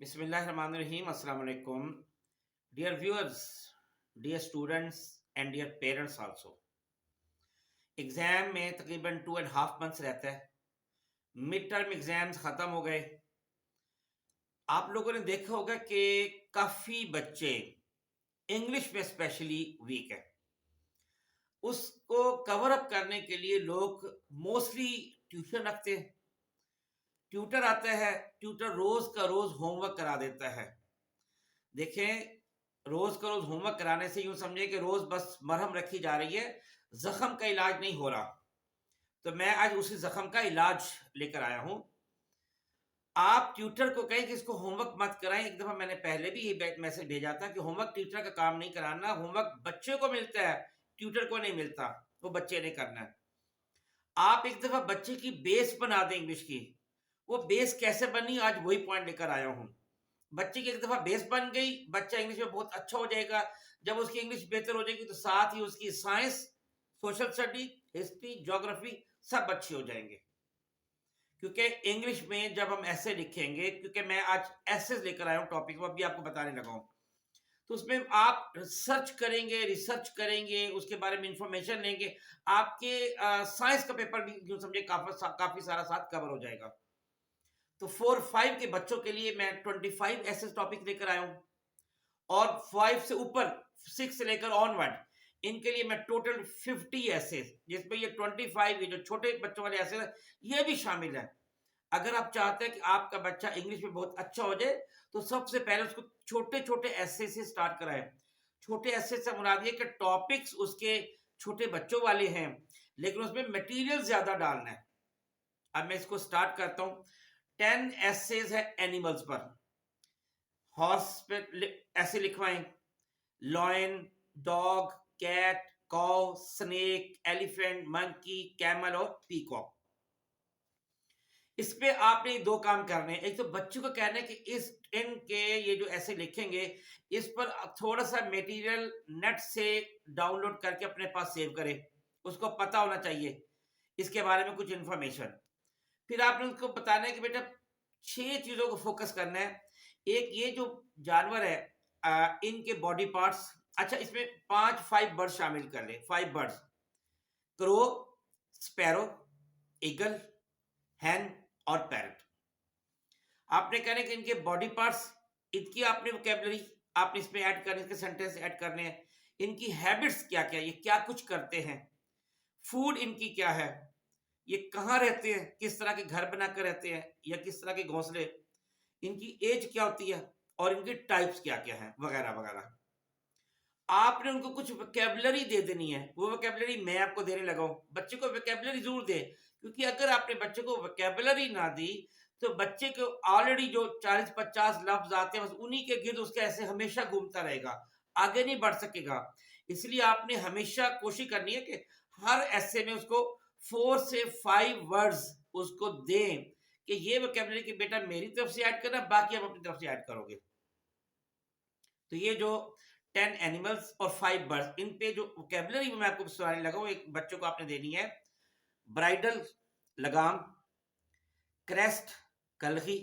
Bismillahirrahmanirrahim. Assalamu alaikum. Dear viewers, dear students and dear parents also. Exam में तकरीबन 2.5 months रहता है. Mid term exams खत्म हो गए. आप लोगों ने देखा होगा कि काफी बच्चे इंग्लिश में स्पेशली वीक है. उसको कवर अप करने के लिए लोग मोस्टली ट्यूशन रखते हैं. ट्यूटर आता है, ट्यूटर रोज का रोज होमवर्क करा देता है. देखें, रोज का रोज होमवर्क कराने से यूं समझे कि रोज बस मरहम रखी जा रही है, जख्म का इलाज नहीं हो रहा. तो मैं आज उसी जख्म का इलाज लेकर आया हूं. आप ट्यूटर को कहें कि इसको होमवर्क मत कराएं. एक दफा मैंने पहले भी ये मैसेज भेजा था कि होमवर्क ट्यूटर का काम नहीं कराना, होमवर्क बच्चे को मिलता है, ट्यूटर को नहीं मिलता, वो बच्चे ने करना है. आप एक दफा बच्चे की बेस बना दें इंग्लिश की. वो बेस कैसे बनी, आज वही पॉइंट लेकर आया हूं. बच्चे की एक दफा बेस बन गई, बच्चा इंग्लिश में बहुत अच्छा हो जाएगा. जब उसकी इंग्लिश बेहतर हो जाएगी तो साथ ही उसकी science, social study, history, geography सब अच्छे हो जाएंगे. क्योंकि इंग्लिश में जब हम ऐसे लिखेंगे, क्योंकि मैं आज ऐसे लेकर आया हूं टॉपिक को, अभी आपको बताने लगा हूं, तो उसमें आप रिसर्च करेंगे, उसके बारे में इंफॉर्मेशन लेंगे. आपके साइंस का पेपर भी यूं समझे काफी सारा साथ कवर हो जाएगा. तो 4-5 के बच्चों के लिए मैं 25 ऐसे टॉपिक लेकर आया हूं. और 5 से ऊपर, 6 से लेकर ऑनवर्ड, इनके लिए मैं टोटल 50 ऐसे, जिसमें ये 25 ये जो छोटे बच्चों वाले ऐसे ये भी शामिल है. अगर आप चाहते हैं कि आपका बच्चा इंग्लिश में बहुत अच्छा हो जाए, तो सबसे पहले उसको छोटे छोटे ऐसे से स्टार्ट कराएं. छोटे ऐसे से मुराद ये कि टॉपिक्स उसके छोटे बच्चों वाले हैं, लेकिन उसमें मटेरियल ज्यादा डालना है. अब मैं इसको स्टार्ट करता हूं. 10 एसेज है एनिमल्स पर. हॉर्स पे ऐसे लिखवाएं. Lion, dog, cat, cow, snake, elephant, monkey, camel और पीकॉक. इस पे आपने दो काम करने हैं. एक तो बच्चों को कहना है कि इस इनके ये जो ऐसे लिखेंगे, इस पर थोड़ा सा मटेरियल नेट से डाउनलोड करके अपने पास सेव करें. उसको पता होना चाहिए इसके बारे में कुछ इंफॉर्मेशन. फिर आपने उसको बताना है कि बेटा 6 चीजों को फोकस करना है. एक ये जो जानवर है, इनके बॉडी पार्ट्स. अच्छा, इसमें 5 बर्ड शामिल कर ले. 5 बर्ड्स: क्रो, स्पैरो, ईगल, हैन और पैरट. आपने कहना है कि इनके बॉडी पार्ट्स, इनकी आपने वोकैबुलरी आपने इसमें ऐड करने, इसके सेंटेंस ऐड करने हैं. इनकी हैबिट्स क्या क्या, ये क्या कुछ करते हैं. फूड इनकी क्या है, ये कहाँ रहते हैं, किस तरह के घर बनाकर रहते हैं या किस तरह के घोंसले. इनकी एज क्या होती है और इनकी टाइप्स क्या क्या है, वगैरह वगैरह. आपने उनको कुछ वोकैबुलरी दे देनी है. वो वोकैबुलरी मैं आपको देने लगा हूं. बच्चे को वोकैबुलरी जरूर दे, क्योंकि अगर आपने बच्चे को वोकैबुलरी ना दी तो बच्चे को ऑलरेडी जो 40-50 लफ्ज आते हैं, बस उन्हीं के गिर्द उसके ऐसे हमेशा घूमता रहेगा, आगे नहीं बढ़ सकेगा. इसलिए आपने हमेशा कोशिश करनी है कि हर ऐसे में उसको 4 से 5 वर्ड्स उसको दें कि ये वोकैबुलरी की बेटा मेरी तरफ से ऐड करना, बाकी आप अपनी तरफ से ऐड करोगे. तो ये जो 10 एनिमल्स और 5 बर्ड्स, इन पे जो वोकैबुलरी मैं आपको सुनाने लगा हूं, एक बच्चों को आपने देनी है. ब्राइडल, लगाम. क्रेस्ट, कलगी.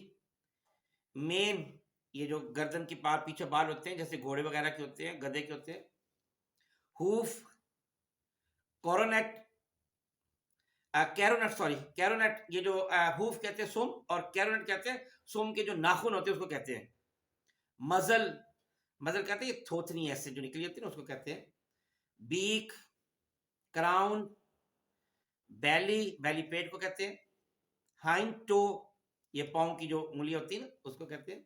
मेन, ये जो गर्दन की पार पीछे बाल होते हैं, जैसे घोड़े वगैरह के होते हैं, गधे के होते हैं. Hoof, coronet, coronet, sorry coronet. ये जो हूफ कहते हैं सुम, और कैरोनेट कहते हैं सुम के जो नाखून होते हैं उसको कहते हैं. मजल, मजल कहते हैं ये थोथनी ऐसे जो निकली होती है ना, उसको कहते हैं. बीक, क्राउन, बैली, बैली पेट को कहते हैं. हाइंड टो, ये पाँव की जो उंगली होती है ना, उसको कहते हैं.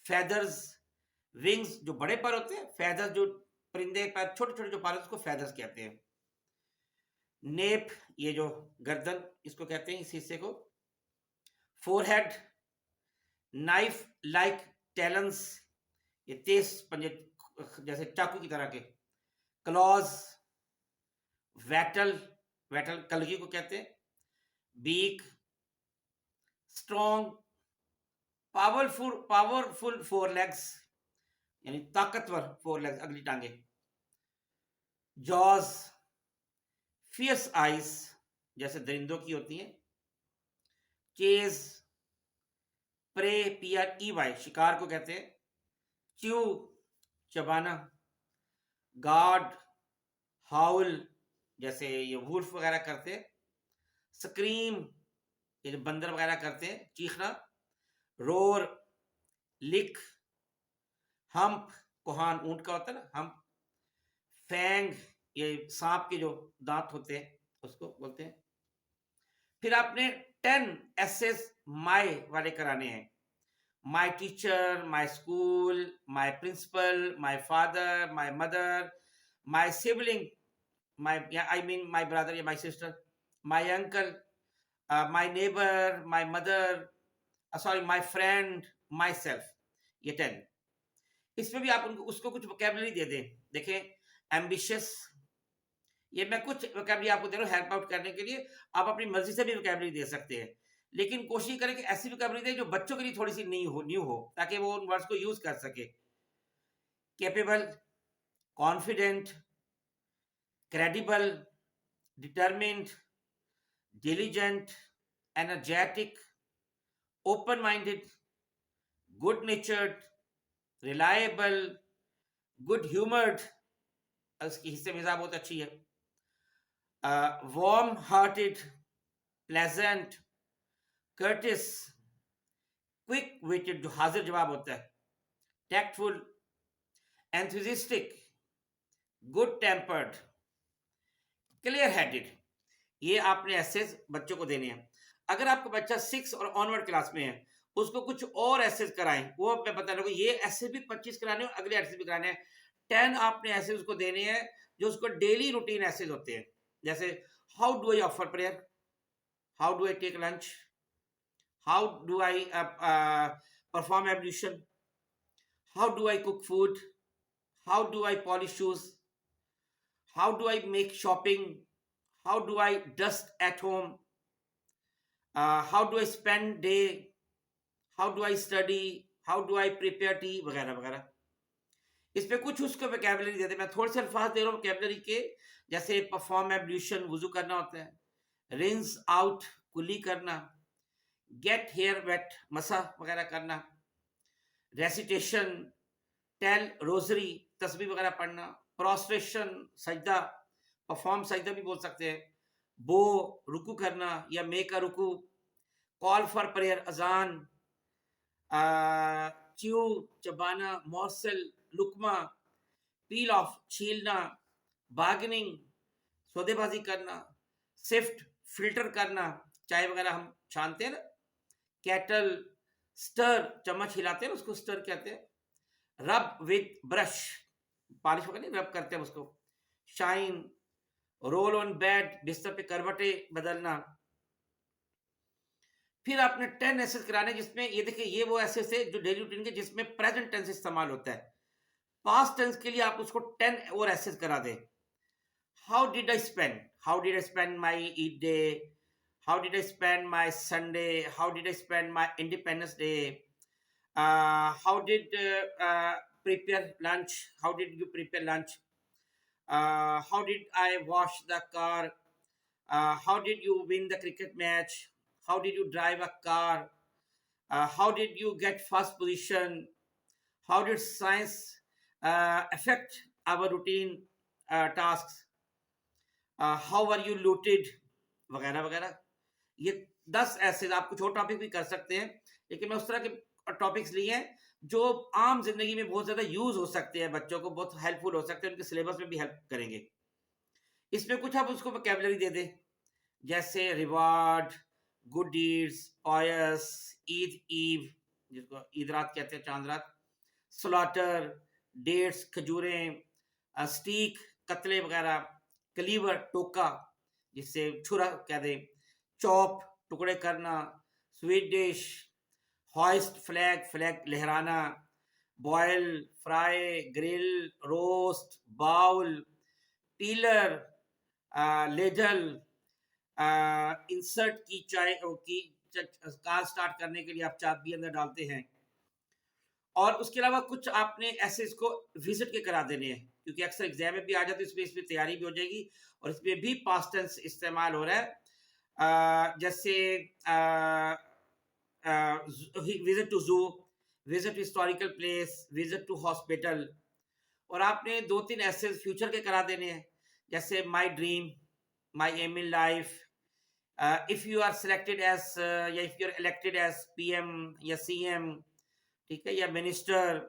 फेदर्स, विंग्स जो बड़े पर होते हैं, फेदर्स जो परिंदे पर छोटे छोटे जो पर, उसको फेदर्स कहते हैं. नेप, ये जो गर्दन, इसको कहते हैं इस हिस्से को. फोरहेड, नाइफ लाइक टैलेंस, ये तेज पंजे जैसे चाकू की तरह के. क्लॉज, वैटल, वैटल कलगी को कहते हैं. बीक, स्ट्रॉन्ग, पावरफुल 4 लेग्स, यानी ताकतवर 4 लेग्स, अगली टांगे. जॉज, फियर्स आइज, जैसे दरिंदों की होती हैं. चेज, प्रे PREY शिकार को कहते हैं, च्यू चबाना, गार्ड हाउल जैसे ये वुल्फ वगैरह करते हैं, स्क्रीम ये जो बंदर वगैरह करते हैं चीखना, रोर लिक, हम्प कोहान ऊंट का होता है ना हम्प, फैंग ये सांप के जो दांत होते हैं उसको बोलते हैं। फिर आपने 10 एसेस माय वाले कराने हैं, my teacher, my school, my principal, my father, my mother, my sibling, my I mean my brother या my sister, my uncle, my neighbour, my mother, sorry my friend, myself, ये 10। इसमें भी आप उनको उसको कुछ वोकैबुलरी दे दें। देखें एम्बिशियस, ये मैं कुछ वोकैबुलरी आपको दे रहा हूँ हेल्प आउट करने के लिए, आप अपनी मर्जी से भी वोकैबुलरी दे सकते हैं, लेकिन कोशिश करें कि ऐसी वोकैबुलरी दें जो बच्चों के लिए थोड़ी सी न्यू हो ताकि वो उन वर्ड्स को यूज कर सके। Capable, confident, credible, determined, diligent, energetic, open minded, good natured, reliable, good humored, उसकी हिस्से मिजाज बहुत अच्छी है, warm hearted, pleasant, courteous, quick witted जो हाजिर जवाब होता है, tactful, enthusiastic, good tempered, clear headed। ये आपने एसेस बच्चों को देने हैं। अगर आपका बच्चा 6 और ऑनवर्ड क्लास में है उसको कुछ और एसेस कराएं, वो मैं बता रहा हूँ, ये एसेस भी 25 कराने हैं, अगले एसेस भी कराने हैं। 10 आपने एसेस उसको देने हैं जो उसको डेली रूटीन एसेस होते हैं, जैसे how do I offer prayer, how do I take lunch, how do I perform ablution, how do I cook food, how do I polish shoes, how do I make shopping, how do I dust at home, how do I spend day, how do I study, how do I prepare tea वगैरह वगैरह। इस पे कुछ उसको vocabulary देते, मैं थोड़े से अल्फाज दे रहा हूँ वोकैबुलरी के, जैसे परफॉर्म एब्ल्यूशन वुजू करना होता है, रिंस आउट कुली करना, गेट हेयर वेट मसा वगैरह करना, रेसिटेशन, टेल रोजरी तस्बीह वगैरह पढ़ना, प्रोस्ट्रेशन सजदा, परफॉर्म सजदा भी बोल सकते हैं, बो रुकू करना या मेक अ रुकू, कॉल फॉर प्रेयर अजान, च्यू चबाना, मौसल लुकमा, पील ऑफ छीलना, बार्गेनिंग सौदेबाजी करना, सिफ्ट फिल्टर करना, चाय वगैरह हम छानते हैं ना, कैटल स्टर चम्मच हिलाते हैं उसको स्टर कहते हैं, रब विद ब्रश पॉलिश वगैरह रब करते हैं उसको, शाइन, रोल ऑन बेड बिस्तर पे करवटे बदलना। फिर आपने 10 एसेस कराने जिसमें ये देखिए ये वो एसेस है जो डेली रूटीन के जिसमें प्रेजेंट टेंस इस्तेमाल होता है, पास्ट टेंस के लिए आप उसको 10 और एसेस करा दें। How did I spend my Eid day, how did I spend my Sunday, how did I spend my independence day, how did prepare lunch, how did you prepare lunch, how did I wash the car, how did you win the cricket match, how did you drive a car, how did you get first position, how did science affect our routine tasks, how were you looted वगैरह वगैरह। ये 10 ऐसे आप कुछ और topic भी कर सकते हैं, लेकिन मैं उस तरह के टॉपिक्स लिए हैं जो आम जिंदगी में बहुत ज्यादा यूज हो सकते हैं, बच्चों को बहुत हेल्पफुल हो सकते हैं, उनके सिलेबस में भी हेल्प करेंगे। इसमें कुछ आप उसको वोकैबुलरी दे दें, जैसे रिवार्ड, गुड डीड्स, ऑयस, ईद ईव जिसको ईद रात कहते हैं चांद रात, स्लॉटर डेट्स खजूरें, स्टीक कतले वगैरह, क्लीवर टोका जिससे छुरा कह दें, चॉप टुकड़े करना, sweet dish, hoist flag flag लहराना, boil fry grill roast bowl peeler ladle, insert की चाय की कार स्टार्ट करने के लिए आप चाबी अंदर डालते हैं। और उसके अलावा कुछ आपने ऐसे इसको विजिट के करा देने हैं क्योंकि अक्सर एग्जाम में भी आ जाते हैं, इसमें तैयारी भी हो जाएगी और इसमें भी पास्ट टेंस इस्तेमाल हो रहा है। जैसे visit to zoo, visit historical place, visit to hospital. और आपने 2-3 ऐसे फ्यूचर के करा देने हैं, जैसे my dream, my aim in life, if you are selected as या if you are elected as PM या सीएम, ठीक है, या मिनिस्टर।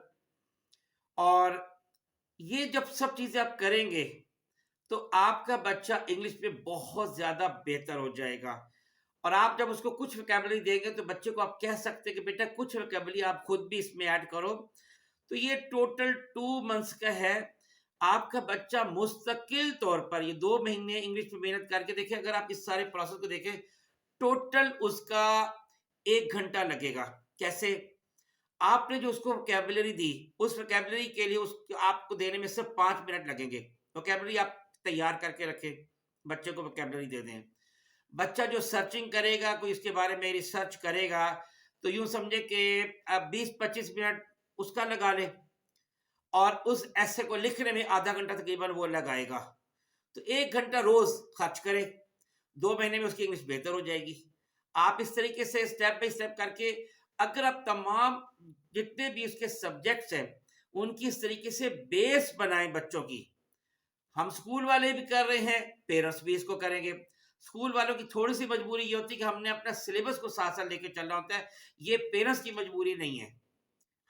और ये जब सब चीजें आप करेंगे तो आपका बच्चा इंग्लिश में बहुत ज्यादा बेहतर हो जाएगा। और आप जब उसको कुछ वोकैबुलरी देंगे तो बच्चे को आप कह सकते हैं कि बेटा कुछ वोकैबुलरी आप खुद भी इसमें ऐड करो। तो ये टोटल 2 मंथ्स का है। आपका बच्चा मुस्तकिल तौर पर ये 2 महीने इंग्लिश में मेहनत करके देखिए, अगर आप इस सारे प्रोसेस को देखें, टोटल उसका 1 घंटा लगेगा। कैसे? आपने जो उसको वोकैबुलरी दी, उस वोकैबुलरी के लिए उस आपको देने में सिर्फ 5 मिनट लगेंगे। वोकैबुलरी आप तैयार करके रखें, बच्चे को वोकैबुलरी दे दें। बच्चा जो सर्चिंग करेगा, कोई इसके बारे में रिसर्च करेगा, तो यूं समझे कि अब 20-25 मिनट उसका लगा ले और उस ऐसे को लिखने में आधा घंटा तकरीबन वो लगाएगा। तो 1 घंटा रोज खर्च करे, 2 महीने में उसकी इंग्लिश बेहतर हो जाएगी। आप इस तरीके से स्टेप बाय स्टेप करके, अगर आप तमाम जितने भी उसके सब्जेक्ट्स हैं उनकी इस तरीके से बेस बनाएं बच्चों की। हम स्कूल वाले भी कर रहे हैं, पेरेंट्स भी इसको करेंगे। स्कूल वालों की थोड़ी सी मजबूरी ये होती है कि हमने अपना सिलेबस को साथ साथ लेके चलना होता है। ये पेरेंट्स की मजबूरी नहीं है,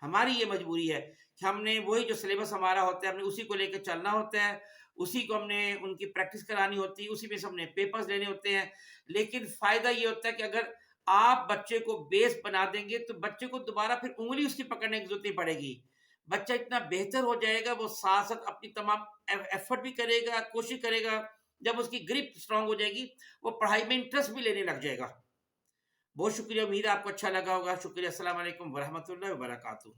हमारी ये मजबूरी है कि हमने वही जो सिलेबस हमारा होता है हमने उसी को लेकर चलना होता है, उसी को हमने उनकी प्रैक्टिस करानी होती है, उसी में से हमने पेपर्स लेने होते हैं। लेकिन फायदा ये होता है कि अगर आप बच्चे को बेस बना देंगे तो बच्चे को दोबारा फिर उंगली उसकी पकड़ने की जरूरत नहीं पड़ेगी। बच्चा इतना बेहतर हो जाएगा, वो साथ साथ अपनी तमाम एफर्ट भी करेगा, कोशिश करेगा। जब उसकी ग्रिप स्ट्रांग हो जाएगी, वो पढ़ाई में इंटरेस्ट भी लेने लग जाएगा। बहुत शुक्रिया, उम्मीद है आपको अच्छा लगा होगा। शुक्रिया, अस्सलाम वालेकुम वरहमतुल्लाहि वबरकातुहू।